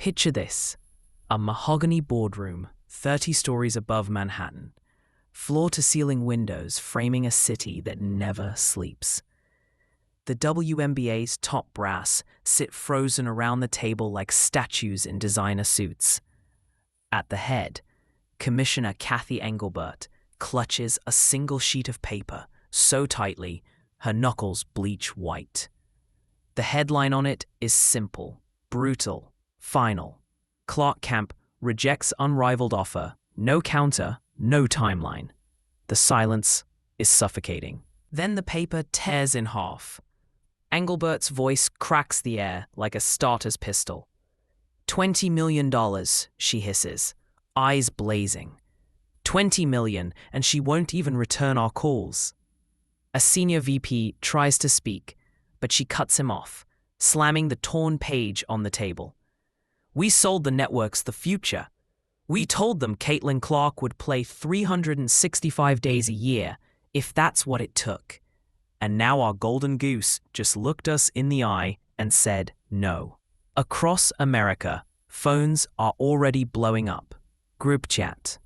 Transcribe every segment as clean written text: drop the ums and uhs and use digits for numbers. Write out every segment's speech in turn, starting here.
Picture this: a mahogany boardroom 30 stories above Manhattan, floor-to-ceiling windows framing a city that never sleeps. The WNBA's top brass sit frozen around the table like statues in designer suits. At the head, Commissioner Kathy Engelbert clutches a single sheet of paper so tightly her knuckles bleach white. The headline on it is simple, brutal, final. Clark Camp rejects unrivaled offer, no counter, no timeline. The silence is suffocating. Then the paper tears in half. Engelbert's voice cracks the air like a starter's pistol. $20 million, she hisses, eyes blazing. 20 million, and she won't even return our calls. A senior VP tries to speak, but she cuts him off, slamming the torn page on the table. We sold the networks the future. We told them Caitlin Clark would play 365 days a year, if that's what it took. And now our golden goose just looked us in the eye and said no. Across America, phones are already blowing up. Group chat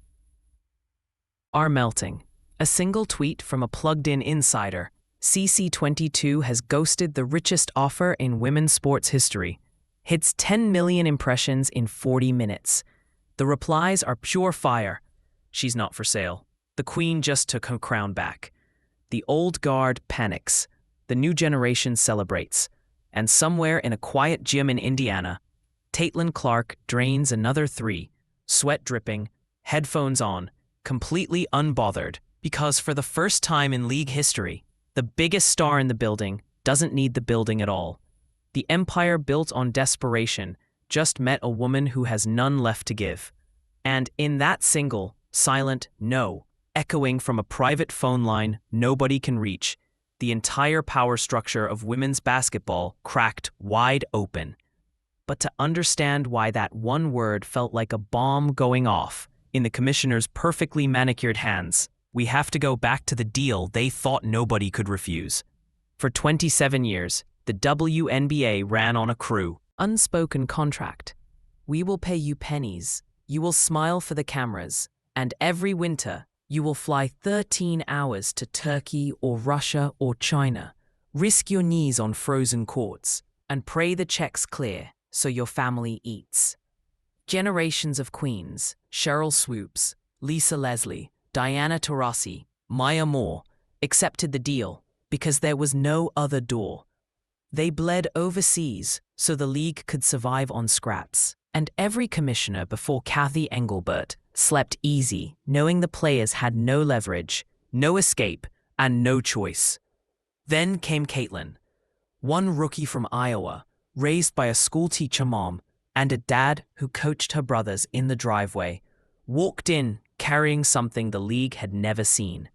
are melting. A single tweet from a plugged-in insider, CC22 has ghosted the richest offer in women's sports history. Hits 10 million impressions in 40 minutes. The replies are pure fire. She's not for sale. The queen just took her crown back. The old guard panics. The new generation celebrates. And somewhere in a quiet gym in Indiana, Caitlin Clark drains another 3, sweat dripping, headphones on, completely unbothered, because for the first time in league history, the biggest star in the building doesn't need the building at all. The empire built on desperation just met a woman who has none left to give. And in that single, silent no, echoing from a private phone line nobody can reach, the entire power structure of women's basketball cracked wide open. But to understand why that one word felt like a bomb going off in the commissioner's perfectly manicured hands, we have to go back to the deal they thought nobody could refuse. For 27 years, the WNBA ran on a crew. Unspoken contract. We will pay you pennies. You will smile for the cameras. And every winter, you will fly 13 hours to Turkey or Russia or China. Risk your knees on frozen courts and pray the checks clear so your family eats. Generations of queens, Cheryl Swoops, Lisa Leslie, Diana Taurasi, Maya Moore, accepted the deal because there was no other door. They bled overseas so the league could survive on scraps. And every commissioner before Kathy Engelbert slept easy, knowing the players had no leverage, no escape, and no choice. Then came Caitlin, one rookie from Iowa, raised by a schoolteacher mom and a dad who coached her brothers in the driveway, walked in carrying something the league had never seen.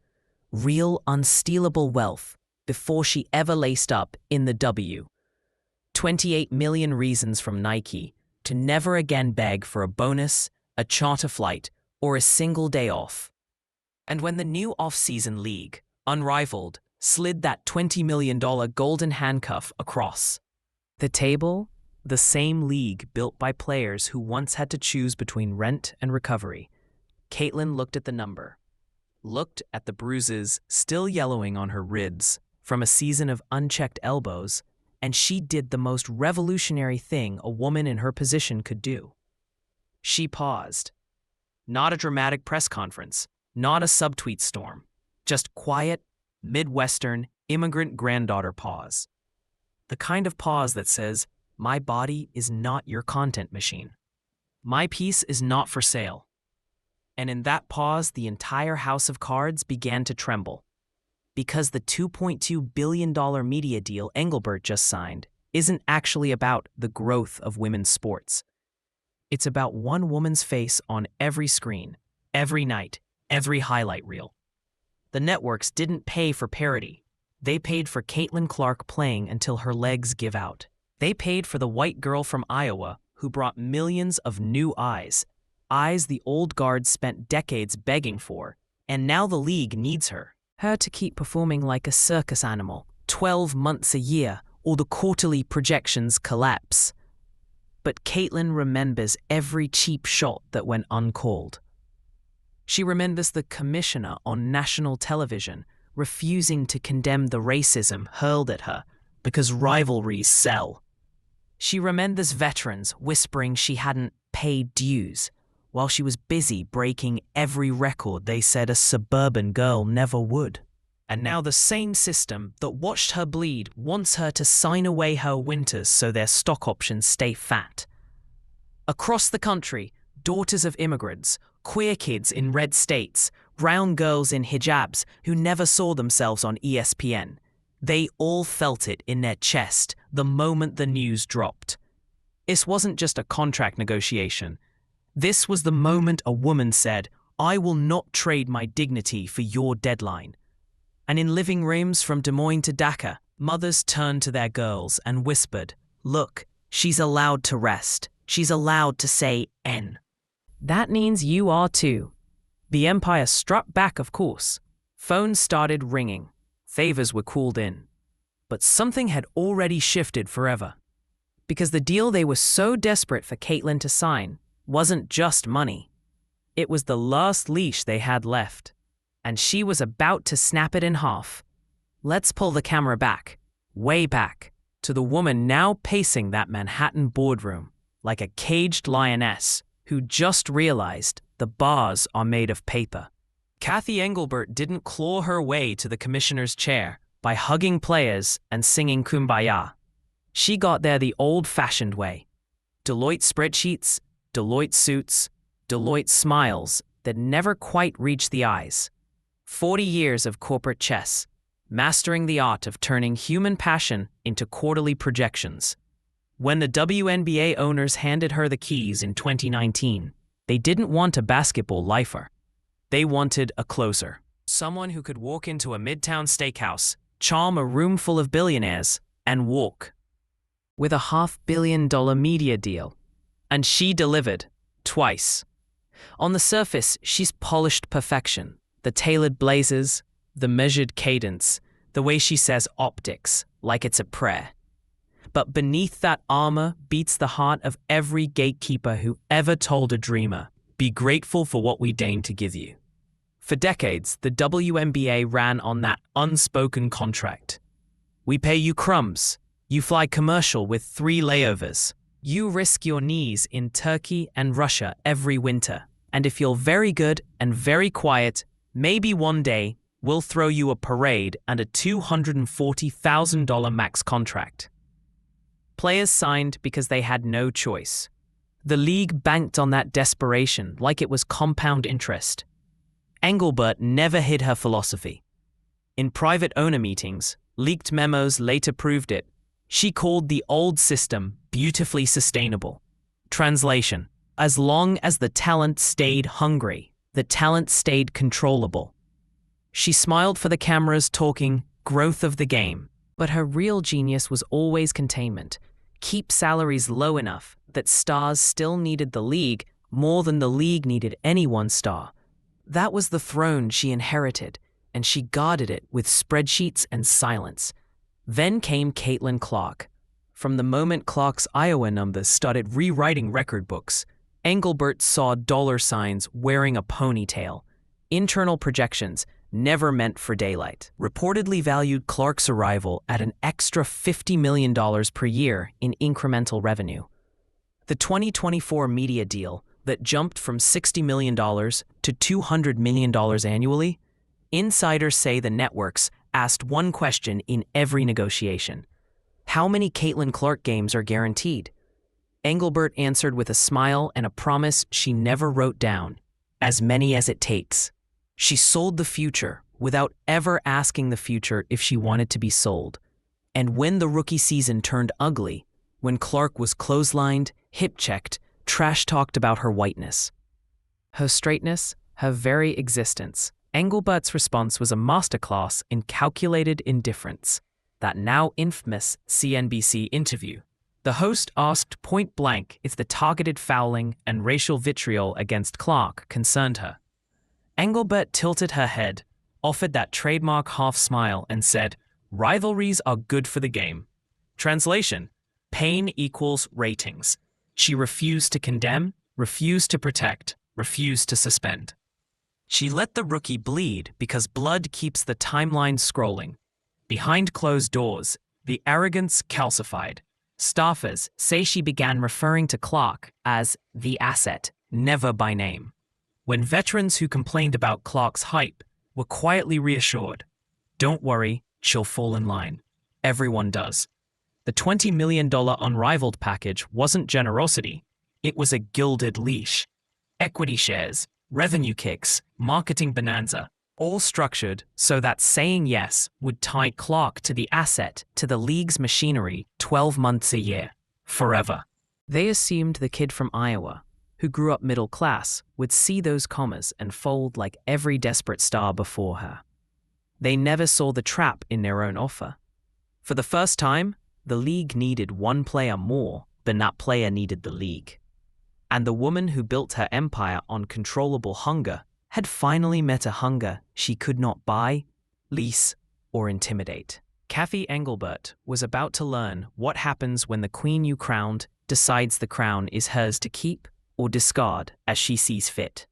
Real unstealable wealth before she ever laced up in the W. 28 million reasons from Nike to never again beg for a bonus, a charter flight, or a single day off. And when the new off-season league, Unrivaled, slid that $20 million golden handcuff across the table, the same league built by players who once had to choose between rent and recovery, Caitlin looked at the number, looked at the bruises still yellowing on her ribs from a season of unchecked elbows, and she did the most revolutionary thing a woman in her position could do. She paused. Not a dramatic press conference, not a subtweet storm, just quiet, Midwestern, immigrant granddaughter pause. The kind of pause that says, my body is not your content machine. My piece is not for sale. And in that pause, the entire house of cards began to tremble. Because the $2.2 billion media deal Engelbert just signed isn't actually about the growth of women's sports. It's about one woman's face on every screen, every night, every highlight reel. The networks didn't pay for parity. They paid for Caitlin Clark playing until her legs give out. They paid for the white girl from Iowa who brought millions of new eyes the old guard spent decades begging for, and now the league needs her. Her to keep performing like a circus animal, 12 months a year, or the quarterly projections collapse. But Caitlin remembers every cheap shot that went uncalled. She remembers the commissioner on national television refusing to condemn the racism hurled at her because rivalries sell. She remembers veterans whispering she hadn't paid dues while she was busy breaking every record they said a suburban girl never would. And now the same system that watched her bleed wants her to sign away her winters so their stock options stay fat. Across the country, daughters of immigrants, queer kids in red states, brown girls in hijabs who never saw themselves on ESPN, they all felt it in their chest the moment the news dropped. This wasn't just a contract negotiation. This was the moment a woman said, "I will not trade my dignity for your deadline." And in living rooms from Des Moines to Dhaka, mothers turned to their girls and whispered, "Look, she's allowed to rest. She's allowed to say N." That means you are too. The empire struck back, of course. Phones started ringing. Favors were called in. But something had already shifted forever. Because the deal they were so desperate for Caitlin to sign wasn't just money. It was the last leash they had left. And she was about to snap it in half. Let's pull the camera back, way back, to the woman now pacing that Manhattan boardroom like a caged lioness who just realized the bars are made of paper. Kathy Engelbert didn't claw her way to the commissioner's chair by hugging players and singing Kumbaya. She got there the old-fashioned way. Deloitte spreadsheets, Deloitte suits, Deloitte smiles that never quite reached the eyes. 40 years of corporate chess, mastering the art of turning human passion into quarterly projections. When the WNBA owners handed her the keys in 2019, they didn't want a basketball lifer. They wanted a closer. Someone who could walk into a midtown steakhouse, charm a room full of billionaires, and walk. With a $500 million media deal. And she delivered, twice. On the surface, she's polished perfection. The tailored blazers, the measured cadence, the way she says optics, like it's a prayer. But beneath that armor beats the heart of every gatekeeper who ever told a dreamer, "Be grateful for what we deign to give you." For decades, the WNBA ran on that unspoken contract. We pay you crumbs. You fly commercial with 3 layovers. You risk your knees in Turkey and Russia every winter. And if you're very good and very quiet, maybe one day we'll throw you a parade and a $240,000 max contract. Players signed because they had no choice. The league banked on that desperation like it was compound interest. Engelbert never hid her philosophy. In private owner meetings, leaked memos later proved it. She called the old system beautifully sustainable. Translation: as long as the talent stayed hungry, the talent stayed controllable. She smiled for the cameras talking growth of the game, but her real genius was always containment. Keep salaries low enough that stars still needed the league more than the league needed any one star. That was the throne she inherited, and she guarded it with spreadsheets and silence. Then came Caitlin Clark. From the moment Clark's Iowa numbers started rewriting record books, Engelbert saw dollar signs wearing a ponytail. Internal projections, never meant for daylight, reportedly valued Clark's arrival at an extra $50 million per year in incremental revenue. The 2024 media deal that jumped from $60 million to $200 million annually, insiders say the networks asked one question in every negotiation: how many Caitlin Clark games are guaranteed? Engelbert answered with a smile and a promise she never wrote down: as many as it takes. She sold the future without ever asking the future if she wanted to be sold. And when the rookie season turned ugly, when Clark was clotheslined, hip-checked, trash-talked about her whiteness, her straightness, her very existence, Engelbert's response was a masterclass in calculated indifference. That now infamous CNBC interview. The host asked point-blank if the targeted fouling and racial vitriol against Clark concerned her. Engelbert tilted her head, offered that trademark half-smile, and said, "Rivalries are good for the game." Translation: pain equals ratings. She refused to condemn, refused to protect, refused to suspend. She let the rookie bleed because blood keeps the timeline scrolling. Behind closed doors, the arrogance calcified. Staffers say she began referring to Clark as the asset, never by name. When veterans who complained about Clark's hype were quietly reassured, "Don't worry, she'll fall in line. Everyone does." The $20 million Unrivaled package wasn't generosity. It was a gilded leash. Equity shares, revenue kicks, marketing bonanza, all structured so that saying yes would tie Clark to the asset to the league's machinery 12 months a year, forever. They assumed the kid from Iowa, who grew up middle class, would see those commas and fold like every desperate star before her. They never saw the trap in their own offer. For the first time, the league needed one player more than that player needed the league. And the woman who built her empire on controllable hunger had finally met a hunger she could not buy, lease, or intimidate. Kathy Engelbert was about to learn what happens when the queen you crowned decides the crown is hers to keep or discard as she sees fit.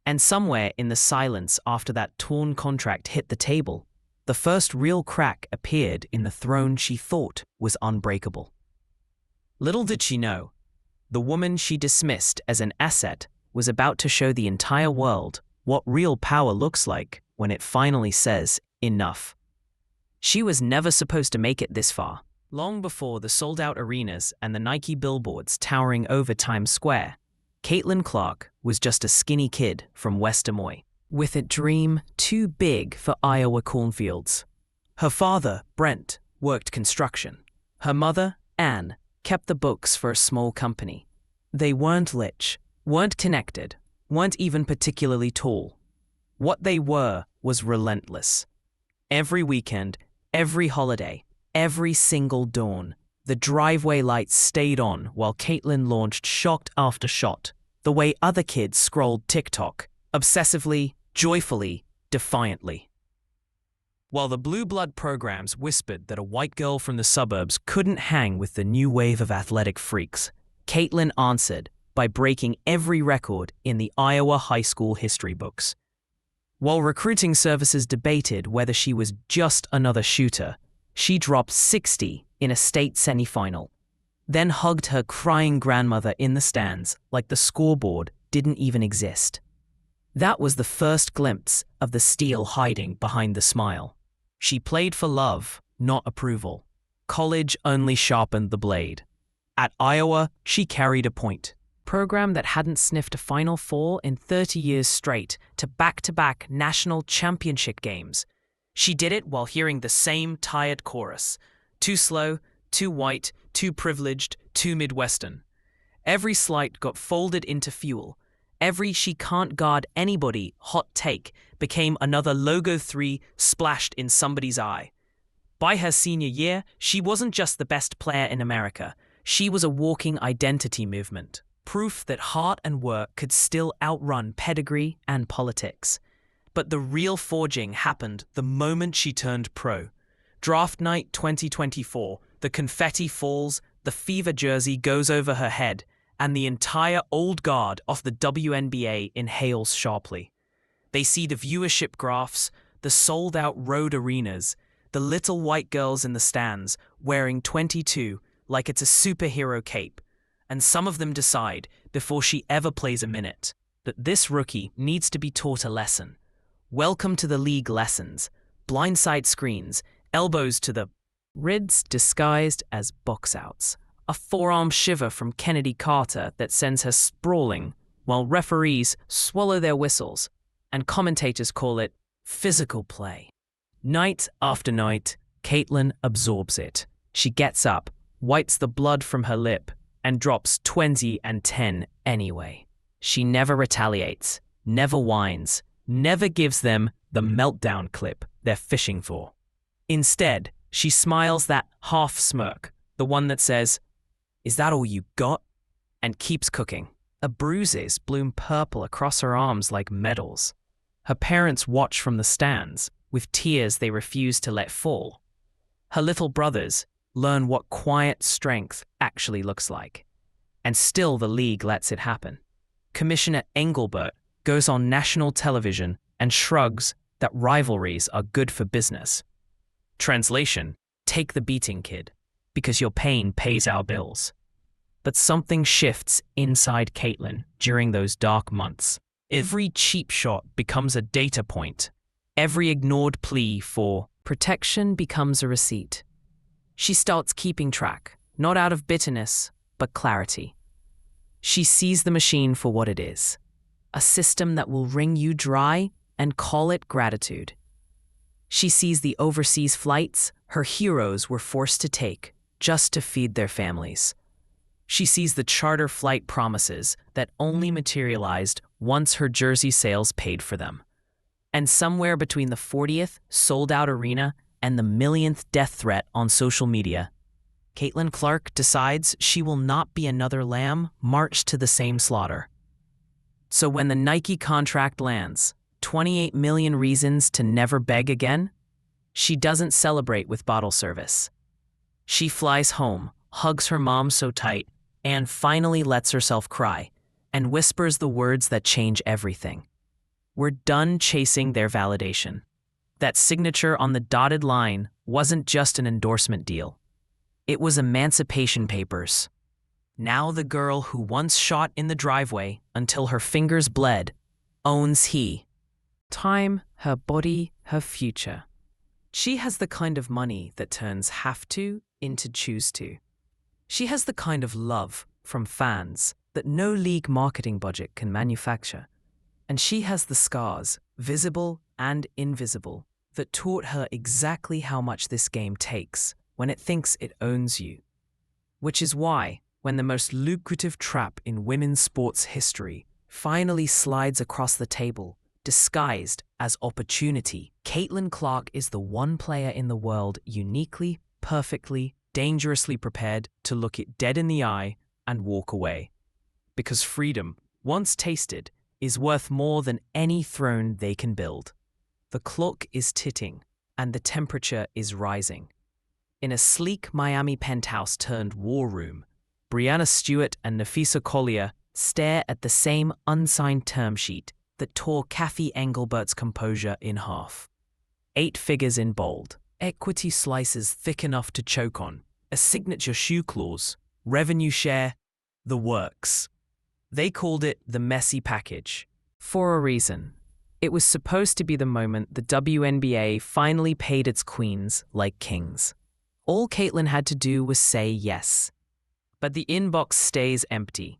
And somewhere in the silence after that torn contract hit the table, the first real crack appeared in the throne she thought was unbreakable. Little did she know, the woman she dismissed as an asset was about to show the entire world what real power looks like when it finally says enough. She was never supposed to make it this far. Long before the sold-out arenas and the Nike billboards towering over Times Square, Caitlin Clark was just a skinny kid from West Des Moines, with a dream too big for Iowa cornfields. Her father, Brent, worked construction. Her mother, Anne, kept the books for a small company. They weren't rich, weren't connected, weren't even particularly tall. What they were was relentless. Every weekend, every holiday, every single dawn, the driveway lights stayed on while Caitlin launched shot after shot, the way other kids scrolled TikTok, obsessively, joyfully, defiantly. While the blue blood programs whispered that a white girl from the suburbs couldn't hang with the new wave of athletic freaks, Caitlin answered by breaking every record in the Iowa high school history books. While recruiting services debated whether she was just another shooter, she dropped 60 in a state semifinal, then hugged her crying grandmother in the stands like the scoreboard didn't even exist. That was the first glimpse of the steel hiding behind the smile. She played for love, not approval. College only sharpened the blade. At Iowa, she carried a point. Program that hadn't sniffed a Final Four in 30 years straight to back-to-back national championship games. She did it while hearing the same tired chorus. Too slow, too white, too privileged, too Midwestern. Every slight got folded into fuel. Every she can't guard anybody hot take became another Logo 3 splashed in somebody's eye. By her senior year, she wasn't just the best player in America. She was a walking identity movement. Proof that heart and work could still outrun pedigree and politics. But the real forging happened the moment she turned pro. Draft night 2024, the confetti falls, the fever jersey goes over her head, and the entire old guard of the WNBA inhales sharply. They see the viewership graphs, the sold-out road arenas, the little white girls in the stands wearing 22 like it's a superhero cape, and some of them decide, before she ever plays a minute, that this rookie needs to be taught a lesson. Welcome to the league lessons. Blindside screens, elbows to the rids disguised as box-outs. A forearm shiver from Kennedy Carter that sends her sprawling, while referees swallow their whistles, and commentators call it physical play. Night after night, Caitlin absorbs it. She gets up, wipes the blood from her lip, and drops 20 and 10 anyway. She never retaliates, never whines, never gives them the meltdown clip they're fishing for. Instead, she smiles that half smirk, the one that says, "Is that all you got?" and keeps cooking. Her bruises bloom purple across her arms like medals. Her parents watch from the stands, with tears they refuse to let fall. Her little brothers learn what quiet strength actually looks like. and still the league lets it happen. Commissioner Engelbert goes on national television and shrugs that rivalries are good for business. Translation: take the beating, kid, because your pain pays our bills. But something shifts inside Caitlyn during those dark months. Every cheap shot becomes a data point. Every ignored plea for protection becomes a receipt. She starts keeping track, not out of bitterness, but clarity. She sees the machine for what it is, a system that will wring you dry and call it gratitude. She sees the overseas flights her heroes were forced to take just to feed their families. She sees the charter flight promises that only materialized once her jersey sales paid for them. And somewhere between the 40th sold-out arena and the millionth death threat on social media, Caitlyn Clark decides she will not be another lamb marched to the same slaughter. So when the Nike contract lands, 28 million reasons to never beg again, she doesn't celebrate with bottle service. She flies home, hugs her mom so tight, and finally lets herself cry, and whispers the words that change everything. We're done chasing their validation. That signature on the dotted line wasn't just an endorsement deal. It was emancipation papers. Now the girl who once shot in the driveway until her fingers bled owns time, her body, her future. She has the kind of money that turns have to into choose to. She has the kind of love from fans that no league marketing budget can manufacture. And she has the scars, visible and invisible, that taught her exactly how much this game takes when it thinks it owns you. Which is why, when the most lucrative trap in women's sports history finally slides across the table, disguised as opportunity, Caitlyn Clark is the one player in the world uniquely, perfectly, dangerously prepared to look it dead in the eye and walk away. Because freedom, once tasted, is worth more than any throne they can build. The clock is ticking, and the temperature is rising. In a sleek Miami penthouse turned war room, Breanna Stewart and Napheesa Collier stare at the same unsigned term sheet that tore Kathy Engelbert's composure in half. 8 figures in bold, equity slices thick enough to choke on, a signature shoe clause, revenue share, the works. They called it the Messi package. For a reason. It was supposed to be the moment the WNBA finally paid its queens like kings. All Caitlyn had to do was say yes. But the inbox stays empty.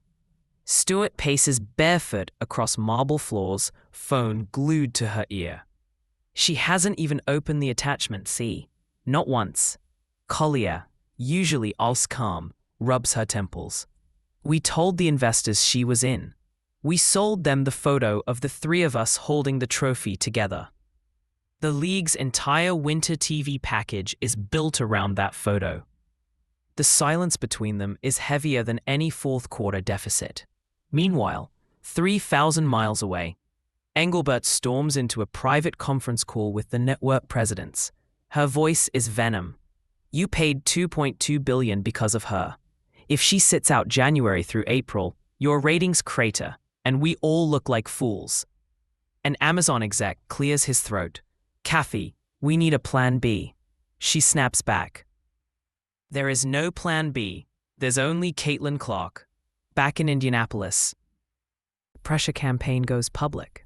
Stewart paces barefoot across marble floors, phone glued to her ear. She hasn't even opened the attachment, see? Not once. Collier, usually always calm, rubs her temples. We told the investors she was in. We sold them the photo of the 3 of us holding the trophy together. The league's entire winter TV package is built around that photo. The silence between them is heavier than any fourth quarter deficit. Meanwhile, 3,000 miles away, Engelbert storms into a private conference call with the network presidents. Her voice is venom. You paid $2.2 billion because of her. If she sits out January through April, your ratings crater, and we all look like fools. An Amazon exec clears his throat. Kathy, we need a plan B. She snaps back. There is no plan B. There's only Caitlyn Clark. Back in Indianapolis. The pressure campaign goes public.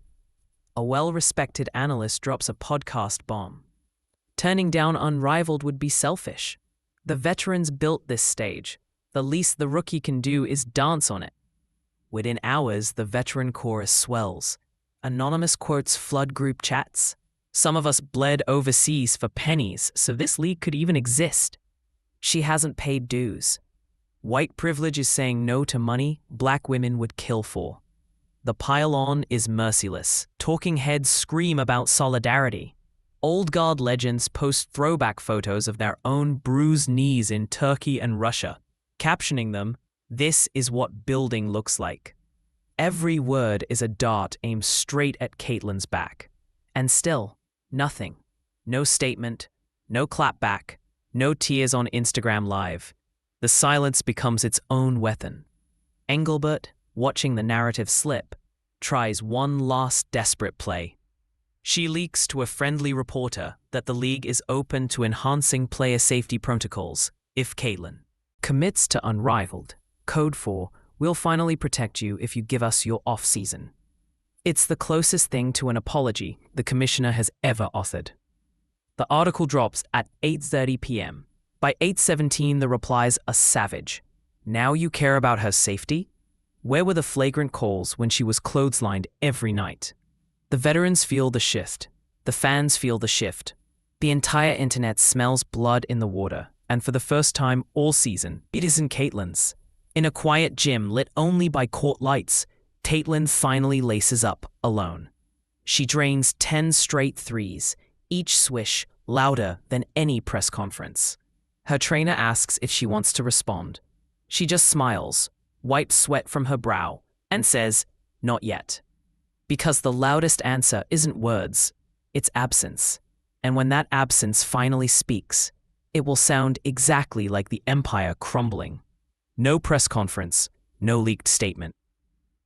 A well-respected analyst drops a podcast bomb. Turning down Unrivaled would be selfish. The veterans built this stage. The least the rookie can do is dance on it. Within hours, the veteran chorus swells. Anonymous quotes flood group chats. Some of us bled overseas for pennies, so this league could even exist. She hasn't paid dues. White privilege is saying no to money black women would kill for. The pile-on is merciless. Talking heads scream about solidarity. Old guard legends post throwback photos of their own bruised knees in Turkey and Russia, captioning them, "This is what building looks like." Every word is a dart aimed straight at Caitlyn's back. And still, nothing. No statement, no clapback, no tears on Instagram Live. The silence becomes its own weapon. Engelbert, watching the narrative slip, tries one last desperate play. She leaks to a friendly reporter that the league is open to enhancing player safety protocols if Caitlin commits to Unrivaled, code for, "We'll finally protect you if you give us your off-season." It's the closest thing to an apology the commissioner has ever authored. The article drops at 8:30 p.m. By 8:17, the replies are savage. Now you care about her safety? Where were the flagrant calls when she was clotheslined every night? The veterans feel the shift. The fans feel the shift. The entire internet smells blood in the water, and for the first time all season, it isn't Caitlin's. In a quiet gym lit only by court lights, Caitlin finally laces up alone. She drains 10 straight threes, each swish louder than any press conference. Her trainer asks if she wants to respond. She just smiles, wipes sweat from her brow, and says, "Not yet." Because the loudest answer isn't words, it's absence. And when that absence finally speaks, it will sound exactly like the empire crumbling. No press conference, no leaked statement.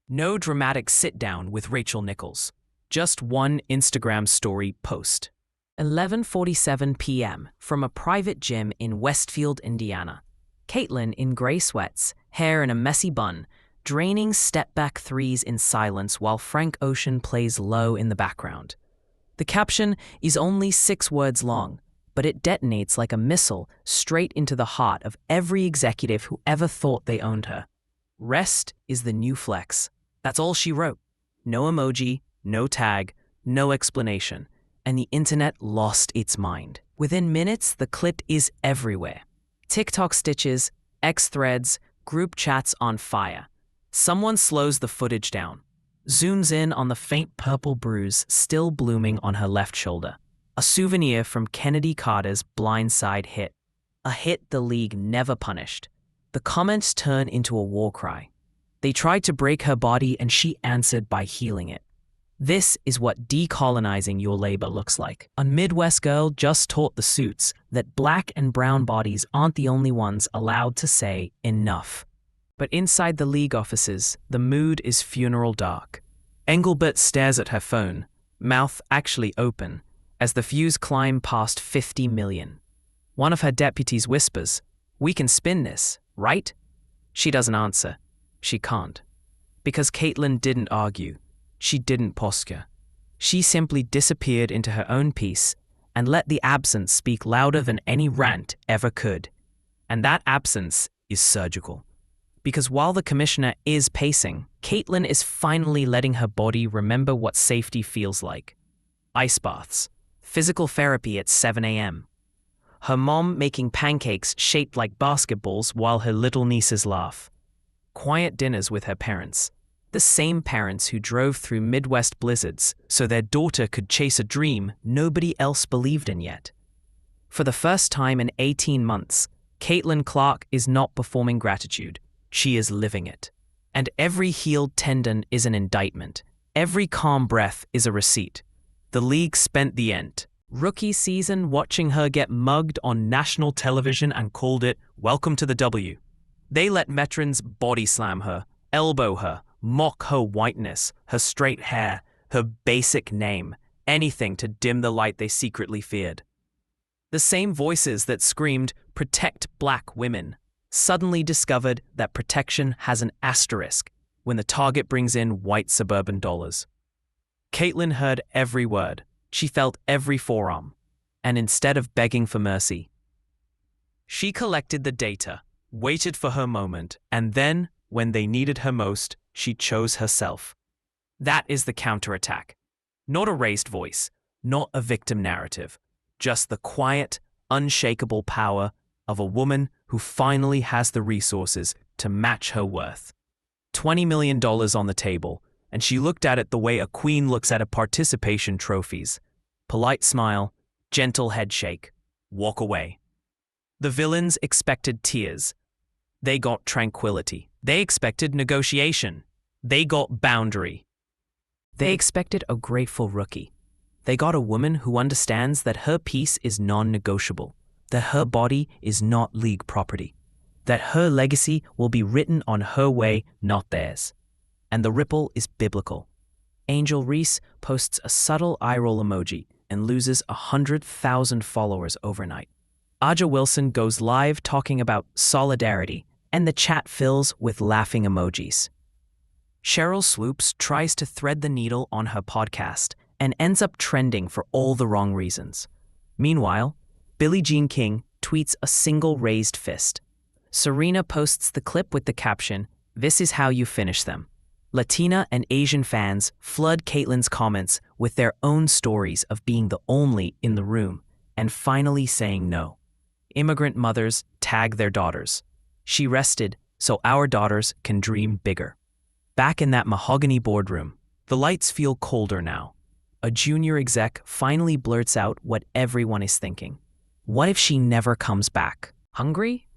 No dramatic sit-down with Rachel Nichols. Just one Instagram story post. 11:47 p.m. from a private gym in Westfield, Indiana. Caitlin in gray sweats, hair in a messy bun, draining step-back threes in silence while Frank Ocean plays low in the background. The caption is only 6 words long, but it detonates like a missile straight into the heart of every executive who ever thought they owned her. Rest is the new flex. That's all she wrote. No emoji, no tag, no explanation, and the internet lost its mind. Within minutes, the clip is everywhere. TikTok stitches, X threads, group chats on fire. Someone slows the footage down, zooms in on the faint purple bruise still blooming on her left shoulder. A souvenir from Kennedy Carter's blindside hit. A hit the league never punished. The comments turn into a war cry. They tried to break her body and she answered by healing it. This is what decolonizing your labor looks like. A Midwest girl just taught the suits that black and brown bodies aren't the only ones allowed to say enough. But inside the league offices, the mood is funeral dark. Engelbert stares at her phone, mouth actually open, as the views climb past 50 million. One of her deputies whispers, "We can spin this, right?" She doesn't answer. She can't. Because Caitlin didn't argue. She didn't posture. She simply disappeared into her own peace and let the absence speak louder than any rant ever could. And that absence is surgical. Because while the commissioner is pacing, Caitlin is finally letting her body remember what safety feels like. Ice baths, physical therapy at 7 a.m. Her mom making pancakes shaped like basketballs while her little nieces laugh. Quiet dinners with her parents. The same parents who drove through Midwest blizzards so their daughter could chase a dream nobody else believed in yet. For the first time in 18 months, Caitlin Clark is not performing gratitude. She is living it. And every healed tendon is an indictment. Every calm breath is a receipt. The league spent the end. Rookie season watching her get mugged on national television and called it "Welcome to the W." They let veterans body slam her, elbow her, mock her whiteness, her straight hair, her basic name, anything to dim the light they secretly feared. The same voices that screamed, "Protect black women," suddenly discovered that protection has an asterisk when the target brings in white suburban dollars. Caitlin heard every word. She felt every forearm. And instead of begging for mercy, she collected the data, waited for her moment, and then, when they needed her most, she chose herself. That is the counterattack. Not a raised voice, not a victim narrative, just the quiet, unshakable power of a woman who finally has the resources to match her worth. $20 million on the table, and she looked at it the way a queen looks at her participation trophies. Polite smile, gentle head shake, walk away. The villains expected tears. They got tranquility. They expected negotiation. They got boundary. They expected a grateful rookie. They got a woman who understands that her peace is non-negotiable, that her body is not league property. that her legacy will be written on her way, not theirs. And the ripple is biblical. Angel Reese posts a subtle eye-roll emoji and loses 100,000 followers overnight. Aja Wilson goes live talking about solidarity, and the chat fills with laughing emojis. Cheryl Swoops tries to thread the needle on her podcast and ends up trending for all the wrong reasons. Meanwhile, Billie Jean King tweets a single raised fist. Serena posts the clip with the caption, "This is how you finish them." Latina and Asian fans flood Caitlyn's comments with their own stories of being the only in the room and finally saying no. Immigrant mothers tag their daughters. She rested so our daughters can dream bigger. Back in that mahogany boardroom, the lights feel colder now. A junior exec finally blurts out what everyone is thinking. What if she never comes back? Hungry?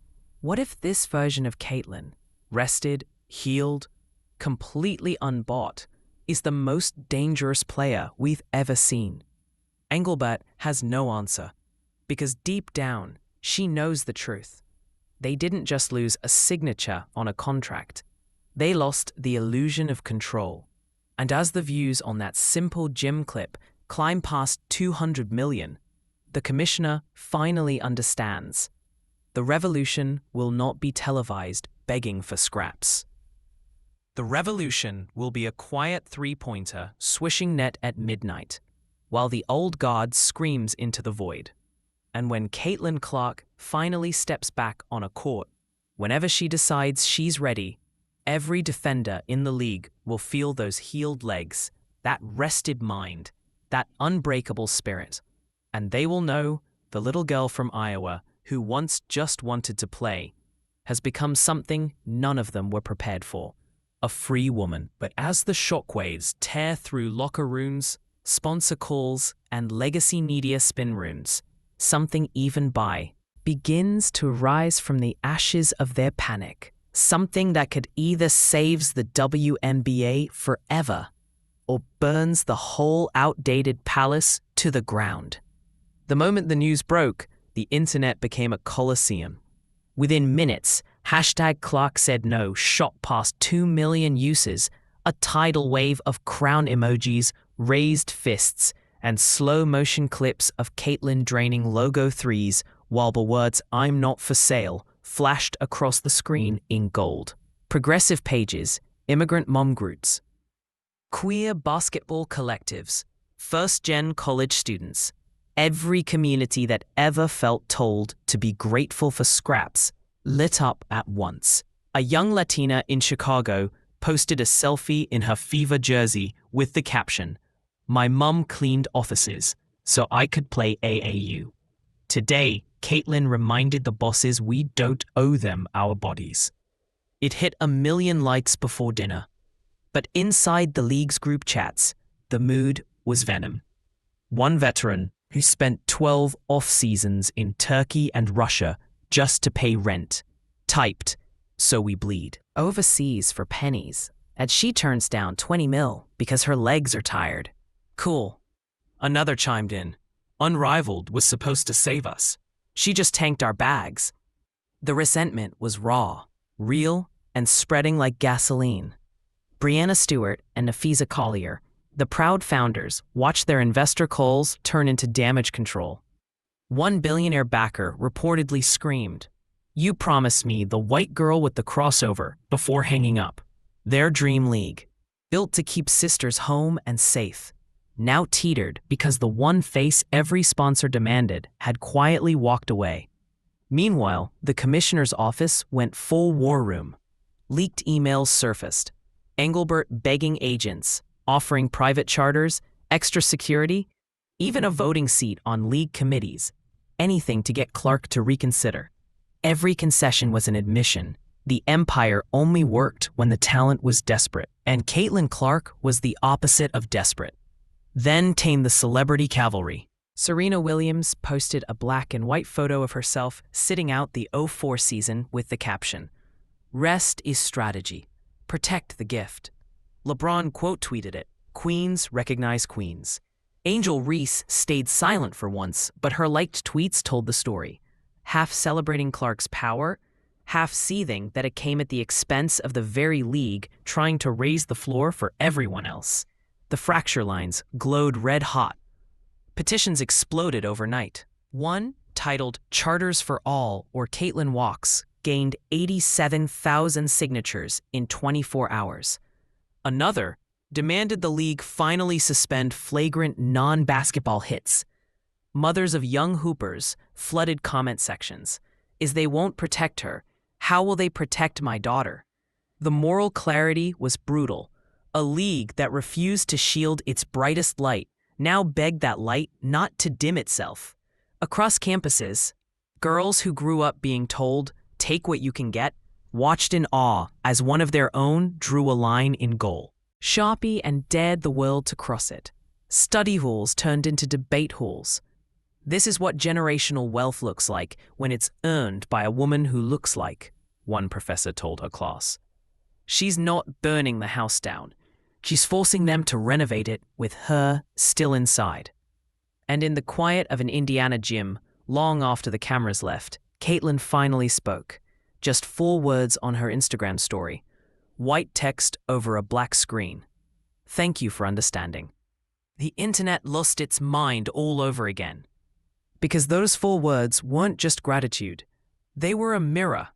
What if this version of Caitlyn, rested, healed, completely unbought, is the most dangerous player we've ever seen? Engelbert has no answer, because deep down, she knows the truth. They didn't just lose a signature on a contract. They lost the illusion of control. And as the views on that simple gym clip climb past 200 million, the commissioner finally understands. The revolution will not be televised begging for scraps. The revolution will be a quiet three-pointer swishing net at midnight, while the old guard screams into the void. And when Caitlin Clark finally steps back on a court, whenever she decides she's ready, every defender in the league will feel those healed legs, that rested mind, that unbreakable spirit. And they will know the little girl from Iowa who once just wanted to play has become something none of them were prepared for. A free woman. But as the shockwaves tear through locker rooms, sponsor calls, and legacy media spin runes, something even begins to rise from the ashes of their panic. Something that could either saves the WNBA forever or burns the whole outdated palace to the ground. The moment the news broke, the internet became a coliseum. Within minutes, #ClarkSaidNo shot past 2 million uses, a tidal wave of crown emojis, raised fists, and slow-motion clips of Caitlyn draining logo threes while the words "I'm not for sale" flashed across the screen in gold. Progressive pages, immigrant mom groups, queer basketball collectives, first-gen college students, every community that ever felt told to be grateful for scraps lit up at once. A young Latina in Chicago posted a selfie in her Fever jersey with the caption, "My mum cleaned offices so I could play AAU." Today, Caitlyn reminded the bosses we don't owe them our bodies. It hit 1 million likes before dinner. But inside the league's group chats, the mood was venom. One veteran, who spent 12 off-seasons in Turkey and Russia just to pay rent, typed, "So we bleed overseas for pennies," and she turns down 20 mil because her legs are tired. Cool. Another chimed in, "Unrivaled was supposed to save us. She just tanked our bags." The resentment was raw, real, and spreading like gasoline. Breanna Stewart and Napheesa Collier, the proud founders, watched their investor calls turn into damage control. One billionaire backer reportedly screamed, "You promised me the white girl with the crossover," before hanging up. Their dream league, built to keep sisters home and safe, now teetered because the one face every sponsor demanded had quietly walked away. Meanwhile, the commissioner's office went full war room. Leaked emails surfaced. Engelbert begging agents, offering private charters, extra security, even a voting seat on league committees, anything to get Clark to reconsider. Every concession was an admission. The empire only worked when the talent was desperate, and Caitlin Clark was the opposite of desperate. Then came the celebrity cavalry. Serena Williams posted a black and white photo of herself sitting out the 2004 season with the caption, "Rest is strategy. Protect the gift." LeBron quote-tweeted it, "Queens recognize queens." Angel Reese stayed silent for once, but her liked tweets told the story, half celebrating Clark's power, half seething that it came at the expense of the very league trying to raise the floor for everyone else. The fracture lines glowed red hot. Petitions exploded overnight. One, titled Charters for All or Caitlin Walks, gained 87,000 signatures in 24 hours. Another demanded the league finally suspend flagrant non-basketball hits. Mothers of young hoopers flooded comment sections. Is they won't protect her. How will they protect my daughter? The moral clarity was brutal. A league that refused to shield its brightest light now begged that light not to dim itself. Across campuses, girls who grew up being told, "Take what you can get," watched in awe as one of their own drew a line in goal. Sharpie and dared the world to cross it. Study halls turned into debate halls. This is what generational wealth looks like when it's earned by a woman who looks like, one professor told her class. She's not burning the house down. She's forcing them to renovate it with her still inside. And in the quiet of an Indiana gym, long after the cameras left, Caitlin finally spoke. Just 4 words on her Instagram story. White text over a black screen. Thank you for understanding. The internet lost its mind all over again. Because those 4 words weren't just gratitude. They were a mirror.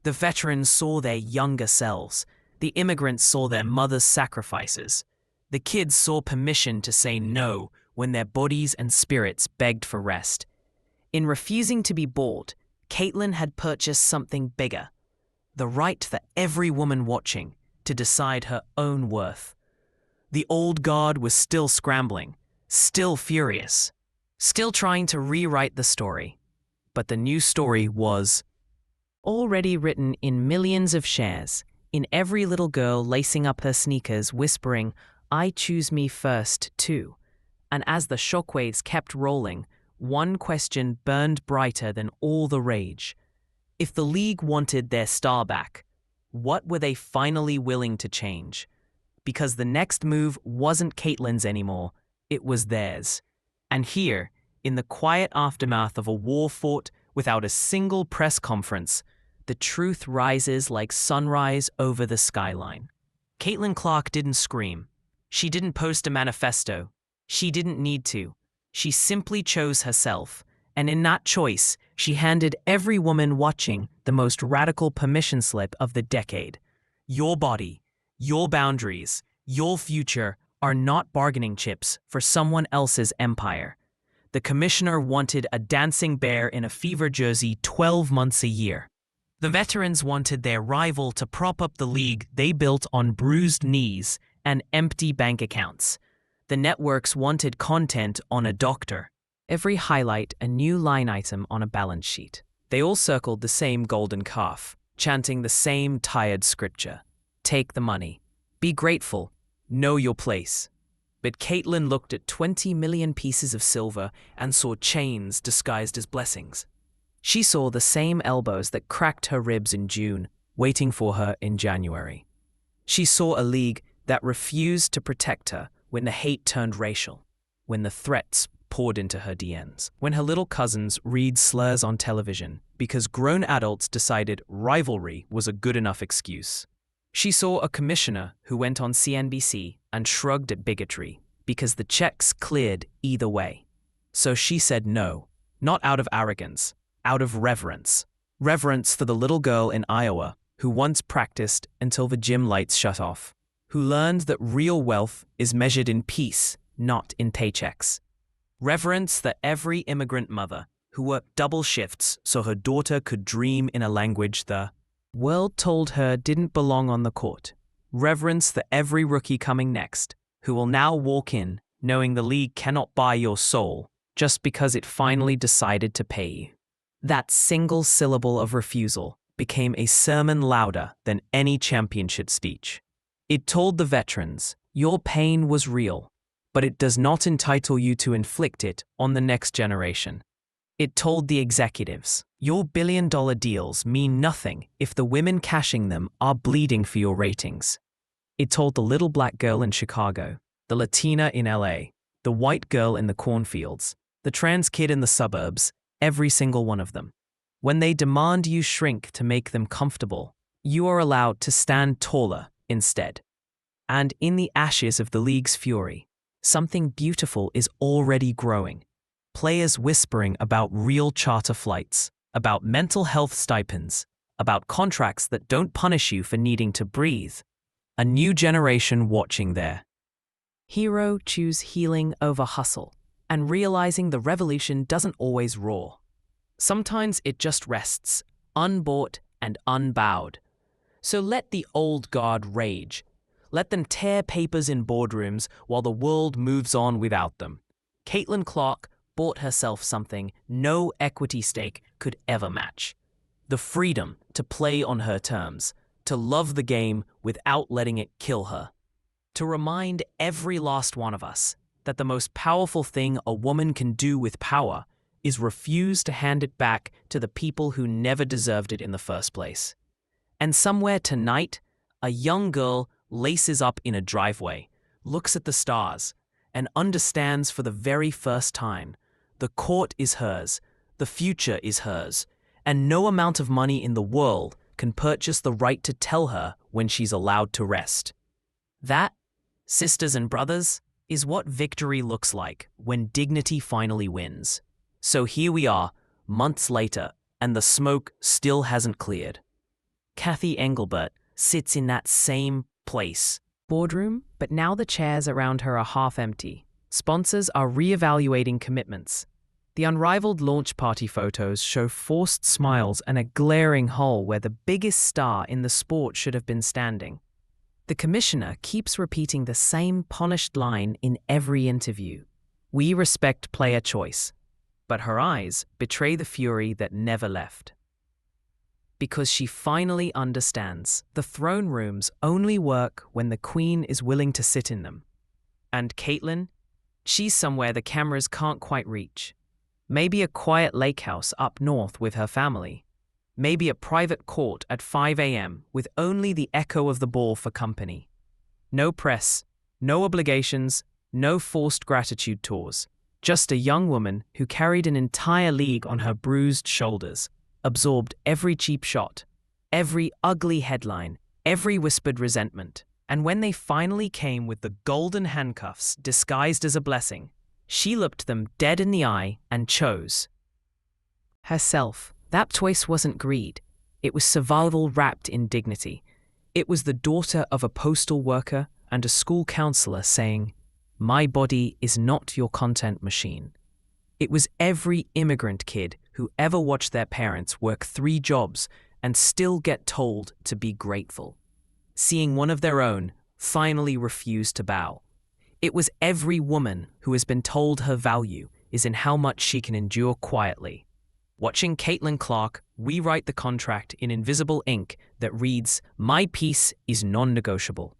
The veterans saw their younger selves. The immigrants saw their mothers' sacrifices. The kids saw permission to say no when their bodies and spirits begged for rest. In refusing to be bought, Caitlin had purchased something bigger. The right for every woman watching to decide her own worth. The old guard was still scrambling, still furious, still trying to rewrite the story. But the new story was already written in millions of shares, in every little girl lacing up her sneakers whispering, "I choose me first, too." And as the shockwaves kept rolling, one question burned brighter than all the rage. If the league wanted their star back, what were they finally willing to change? Because the next move wasn't Caitlin's anymore, it was theirs. And here, in the quiet aftermath of a war fought without a single press conference, the truth rises like sunrise over the skyline. Caitlin Clark didn't scream. She didn't post a manifesto. She didn't need to. She simply chose herself. And in that choice, she handed every woman watching the most radical permission slip of the decade. Your body, your boundaries, your future are not bargaining chips for someone else's empire. The commissioner wanted a dancing bear in a fever jersey 12 months a year. The veterans wanted their rival to prop up the league they built on bruised knees and empty bank accounts. The networks wanted content on a doctor. Every highlight a new line item on a balance sheet. They all circled the same golden calf, chanting the same tired scripture. Take the money. Be grateful. Know your place. But Caitlin looked at 20 million pieces of silver and saw chains disguised as blessings. She saw the same elbows that cracked her ribs in June, waiting for her in January. She saw a league that refused to protect her when the hate turned racial, when the threats poured into her DMs, when her little cousins read slurs on television because grown adults decided rivalry was a good enough excuse. She saw a commissioner who went on CNBC and shrugged at bigotry because the checks cleared either way. So she said no, not out of arrogance, out of reverence. Reverence for the little girl in Iowa who once practiced until the gym lights shut off, who learned that real wealth is measured in peace, not in paychecks. Reverence for every immigrant mother who worked double shifts so her daughter could dream in a language the world told her didn't belong on the court. Reverence for every rookie coming next who will now walk in knowing the league cannot buy your soul just because it finally decided to pay you. That single syllable of refusal became a sermon louder than any championship speech. It told the veterans, your pain was real, but it does not entitle you to inflict it on the next generation. It told the executives, your billion-dollar deals mean nothing if the women cashing them are bleeding for your ratings. It told the little black girl in Chicago, the Latina in LA, the white girl in the cornfields, the trans kid in the suburbs, every single one of them. When they demand you shrink to make them comfortable, you are allowed to stand taller instead. And in the ashes of the league's fury, something beautiful is already growing. Players whispering about real charter flights, about mental health stipends, about contracts that don't punish you for needing to breathe. A new generation watching there. Hero choose healing over hustle, and realizing the revolution doesn't always roar. Sometimes it just rests, unbought and unbowed. So let the old guard rage. Let them tear papers in boardrooms while the world moves on without them. Caitlin Clark bought herself something no equity stake could ever match. The freedom to play on her terms, to love the game without letting it kill her. To remind every last one of us that the most powerful thing a woman can do with power is refuse to hand it back to the people who never deserved it in the first place. And somewhere tonight, a young girl laces up in a driveway, looks at the stars, and understands for the very first time the court is hers, the future is hers, and no amount of money in the world can purchase the right to tell her when she's allowed to rest. That, sisters and brothers, is what victory looks like when dignity finally wins. So here we are, months later, and the smoke still hasn't cleared. Kathy Engelbert sits in that same place. Boardroom, but now the chairs around her are half empty. Sponsors are reevaluating commitments. The Unrivaled launch party photos show forced smiles and a glaring hole where the biggest star in the sport should have been standing. The commissioner keeps repeating the same polished line in every interview. We respect player choice. But her eyes betray the fury that never left. Because she finally understands the throne rooms only work when the queen is willing to sit in them. And Caitlin? She's somewhere the cameras can't quite reach. Maybe a quiet lake house up north with her family. Maybe a private court at 5 a.m. with only the echo of the ball for company. No press, no obligations, no forced gratitude tours. Just a young woman who carried an entire league on her bruised shoulders, absorbed every cheap shot, every ugly headline, every whispered resentment. And when they finally came with the golden handcuffs disguised as a blessing, she looked them dead in the eye and chose herself. That choice wasn't greed. It was survival wrapped in dignity. It was the daughter of a postal worker and a school counselor saying, "My body is not your content machine." It was every immigrant kid who ever watched their parents work 3 jobs and still get told to be grateful. Seeing one of their own finally refuse to bow. It was every woman who has been told her value is in how much she can endure quietly. Watching Caitlin Clark rewrite the contract in invisible ink that reads, "My peace is non-negotiable."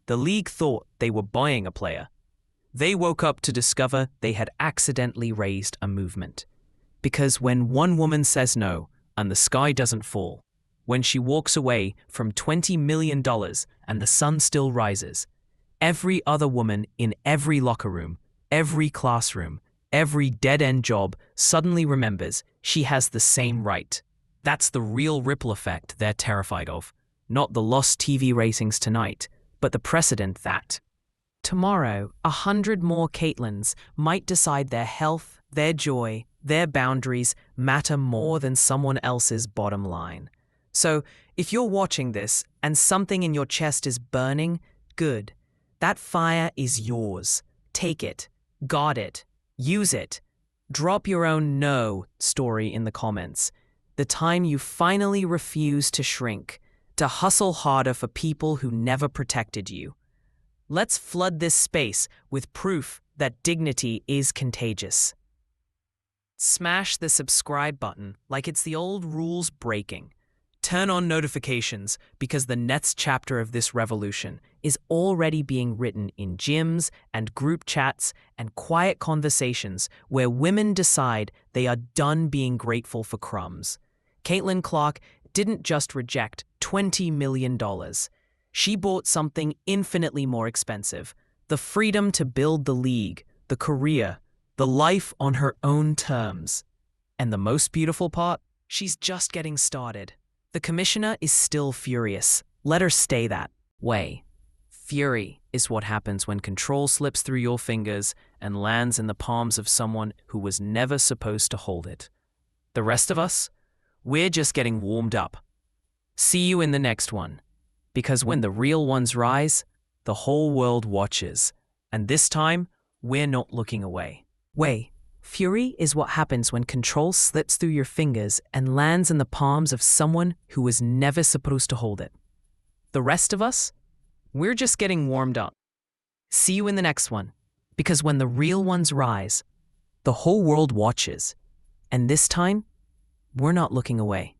The league thought they were buying a player. They woke up to discover they had accidentally raised a movement. Because when one woman says no, and the sky doesn't fall, when she walks away from $20 million and the sun still rises, every other woman in every locker room, every classroom, every dead-end job suddenly remembers she has the same right. That's the real ripple effect they're terrified of. Not the lost TV ratings tonight, but the precedent that tomorrow, 100 more Caitlins might decide their health, their joy, their boundaries matter more than someone else's bottom line. So, if you're watching this and something in your chest is burning, good. That fire is yours. Take it. Guard it. Use it. Drop your own no story in the comments. The time you finally refuse to shrink, to hustle harder for people who never protected you. Let's flood this space with proof that dignity is contagious. Smash the subscribe button like it's the old rules breaking. Turn on notifications because the next chapter of this revolution is already being written in gyms and group chats and quiet conversations where women decide they are done being grateful for crumbs. Caitlin Clark didn't just reject $20 million. She bought something infinitely more expensive, the freedom to build the league, the career, the life on her own terms. And the most beautiful part? She's just getting started. The commissioner is still furious. Let her stay that way. Fury is what happens when control slips through your fingers and lands in the palms of someone who was never supposed to hold it. The rest of us, we're just getting warmed up. See you in the next one. Because when the real ones rise, the whole world watches. And this time, we're not looking away. Fury is what happens when control slips through your fingers and lands in the palms of someone who was never supposed to hold it. The rest of us, we're just getting warmed up. See you in the next one. Because when the real ones rise, the whole world watches. And this time, we're not looking away.